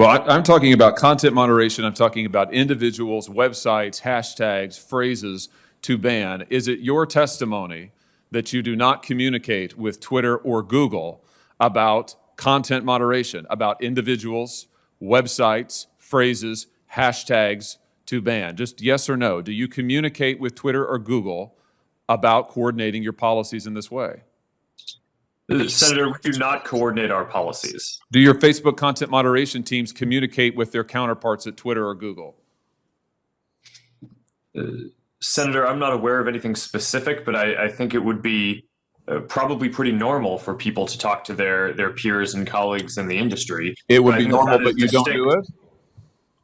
Well, I'm talking about content moderation. I'm talking about individuals, websites, hashtags, phrases to ban. Is it your testimony that you do not communicate with Twitter or Google about content moderation, about individuals, websites, phrases, hashtags to ban? Just yes or no. Do you communicate with Twitter or Google about coordinating your policies in this way? Senator, we do not coordinate our policies. Do your Facebook content moderation teams communicate with their counterparts at Twitter or Google? Senator, I'm not aware of anything specific, but I think it would be probably pretty normal for people to talk to their peers and colleagues in the industry. It would be normal, but you don't do it?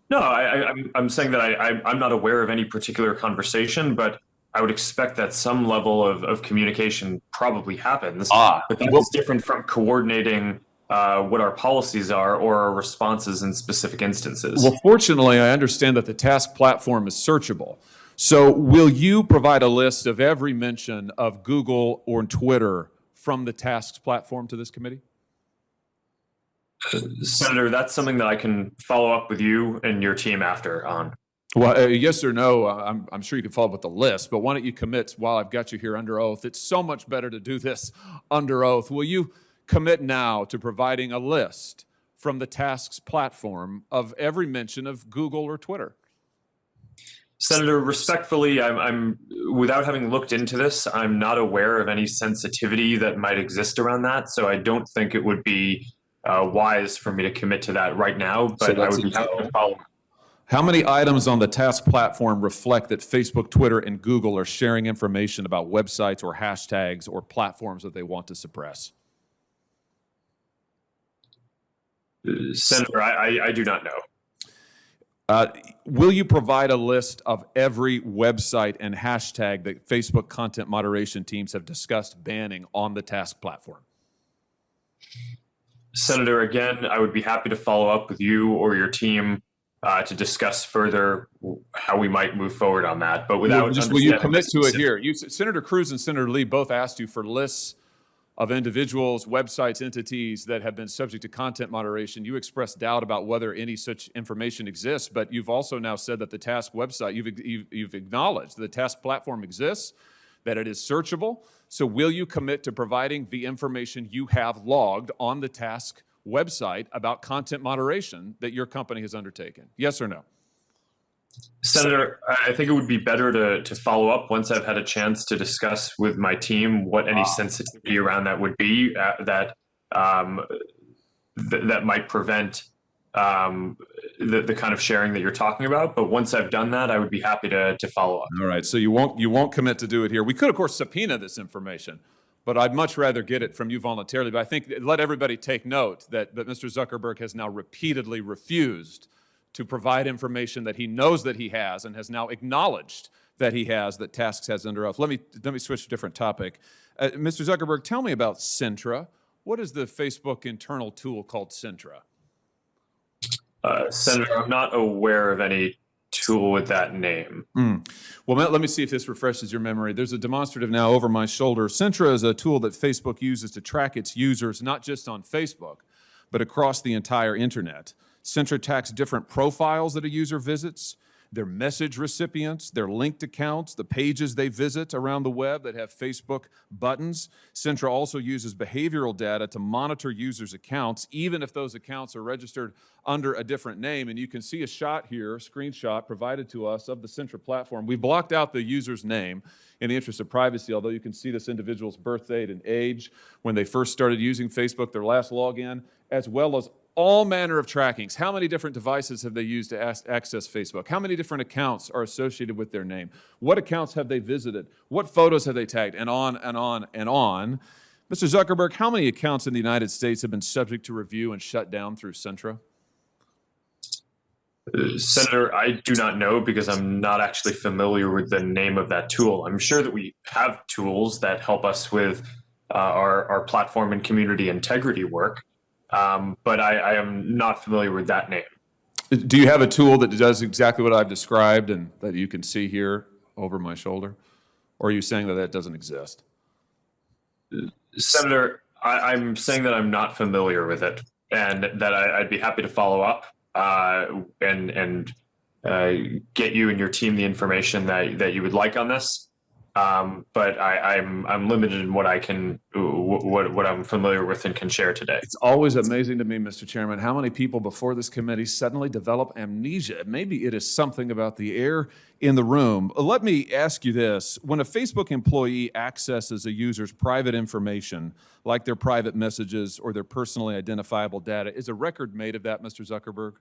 No, I'm saying that I'm not aware of any particular conversation, but I would expect that some level of communication probably happens. But that's different from coordinating what our policies are or our responses in specific instances. Well, fortunately, I understand that the task platform is searchable. So will you provide a list of every mention of Google or Twitter from the tasks platform to this committee? Senator, that's something that I can follow up with you and your team after on. Well, yes or no, I'm sure you can follow up with the list, but why don't you commit while I've got you here under oath? It's so much better to do this under oath. Will you commit now to providing a list from the tasks platform of every mention of Google or Twitter? Senator, respectfully, I'm without having looked into this, I'm not aware of any sensitivity that might exist around that. So I don't think it would be wise for me to commit to that right now, but I would be happy to follow. How many items on the task platform reflect that Facebook, Twitter, and Google are sharing information about websites or hashtags or platforms that they want to suppress? Senator, I do not know. Will you provide a list of every website and hashtag that Facebook content moderation teams have discussed banning on the task platform? Senator, again, I would be happy to follow up with you or your team to discuss further how we might move forward on that. But without will you commit to it here? Senator Cruz and Senator Lee both asked you for lists of individuals, websites, entities that have been subject to content moderation. You expressed doubt about whether any such information exists, but you've also now said that the task website, you've acknowledged the task platform exists, that it is searchable. So will you commit to providing the information you have logged on the task website about content moderation that your company has undertaken? Yes or no? Senator, I think it would be better to follow up once I've had a chance to discuss with my team what any sensitivity around that would be that might prevent the kind of sharing that you're talking about. But once I've done that, I would be happy to follow up. All right. So you won't commit to do it here. We could, of course, subpoena this information, but I'd much rather get it from you voluntarily. But I think let everybody take note that Mr. Zuckerberg has now repeatedly refused to provide information that he knows that he has and has now acknowledged that he has, that Tasks has under oath. Let me switch to a different topic. Mr. Zuckerberg, tell me about Sintra. What is the Facebook internal tool called Sintra? Senator, I'm not aware of any tool with that name. Well, let me see if this refreshes your memory. There's a demonstrative now over my shoulder. Sintra is a tool that Facebook uses to track its users, not just on Facebook, but across the entire internet. Sintra tracks different profiles that a user visits, their message recipients, their linked accounts, the pages they visit around the web that have Facebook buttons. Sintra also uses behavioral data to monitor users' accounts, even if those accounts are registered under a different name. And you can see a shot here, a screenshot provided to us of the Sintra platform. We blocked out the user's name in the interest of privacy, although you can see this individual's birth date and age, when they first started using Facebook, their last login, as well as all manner of trackings. How many different devices have they used to access Facebook? How many different accounts are associated with their name? What accounts have they visited? What photos have they tagged? And on and on and on. Mr. Zuckerberg, how many accounts in the United States have been subject to review and shut down through Sintra? Senator, I do not know because I'm not actually familiar with the name of that tool. I'm sure that we have tools that help us with our platform and community integrity work. But I am not familiar with that name. Do you have a tool that does exactly what I've described and that you can see here over my shoulder? Or are you saying that that doesn't exist? Senator, I'm saying that I'm not familiar with it and that I'd be happy to follow up. get you and your team the information that you would like on this. But I'm limited in what I can, what I'm familiar with and can share today. It's always amazing to me, Mr. Chairman, how many people before this committee suddenly develop amnesia. Maybe it is something about the air in the room. Let me ask you this. When a Facebook employee accesses a user's private information, like their private messages or their personally identifiable data, is a record made of that, Mr. Zuckerberg?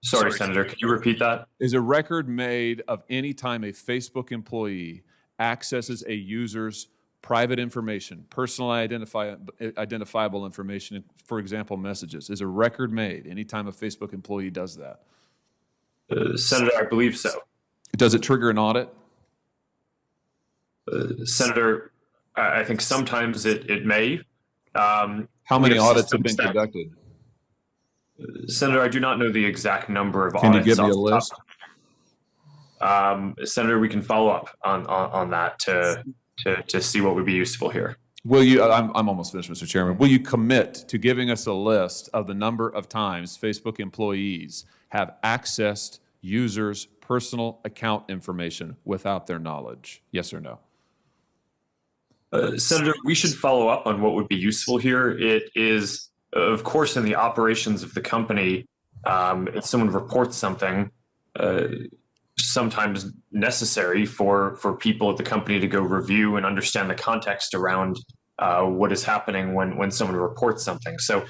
Sorry, Senator, could you repeat that? Is a record made of any time a Facebook employee accesses a user's private information, personally identifiable information, for example, messages? Is a record made anytime a Facebook employee does that? Senator, I believe so. Does it trigger an audit? Senator, I think sometimes it may. How many audits have been conducted? Senator, I do not know the exact number of Can audits. you give me a list? Senator, we can follow up on that to see what would be useful here. Will you, I'm almost finished, Mr. Chairman. Will you commit to giving us a list of the number of times Facebook employees have accessed users' personal account information without their knowledge? Yes or no? Senator, we should follow up on what would be useful here. It is, of course, in the operations of the company, if someone reports something, sometimes necessary for people at the company to go review and understand the context around what is happening when someone reports something. So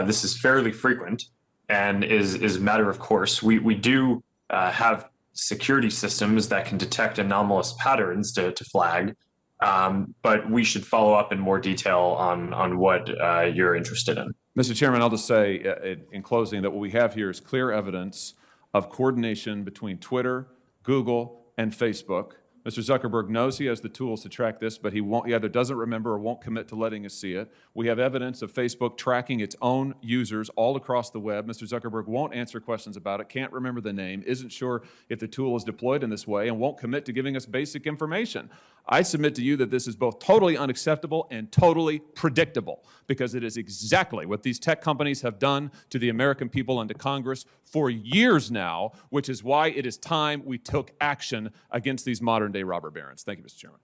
this is fairly frequent and is a matter of course. We do have security systems that can detect anomalous patterns to flag, but we should follow up in more detail on what you're interested in. Mr. Chairman, I'll just say in closing that what we have here is clear evidence of coordination between Twitter, Google, and Facebook. Mr. Zuckerberg knows he has the tools to track this, but he either doesn't remember or won't commit to letting us see it. We have evidence of Facebook tracking its own users all across the web. Mr. Zuckerberg won't answer questions about it, can't remember the name, isn't sure if the tool is deployed in this way, and won't commit to giving us basic information. I submit to you that this is both totally unacceptable and totally predictable, because it is exactly what these tech companies have done to the American people and to Congress for years now, which is why it is time we took action against these modern-day robber barons. Thank you, Mr. Chairman.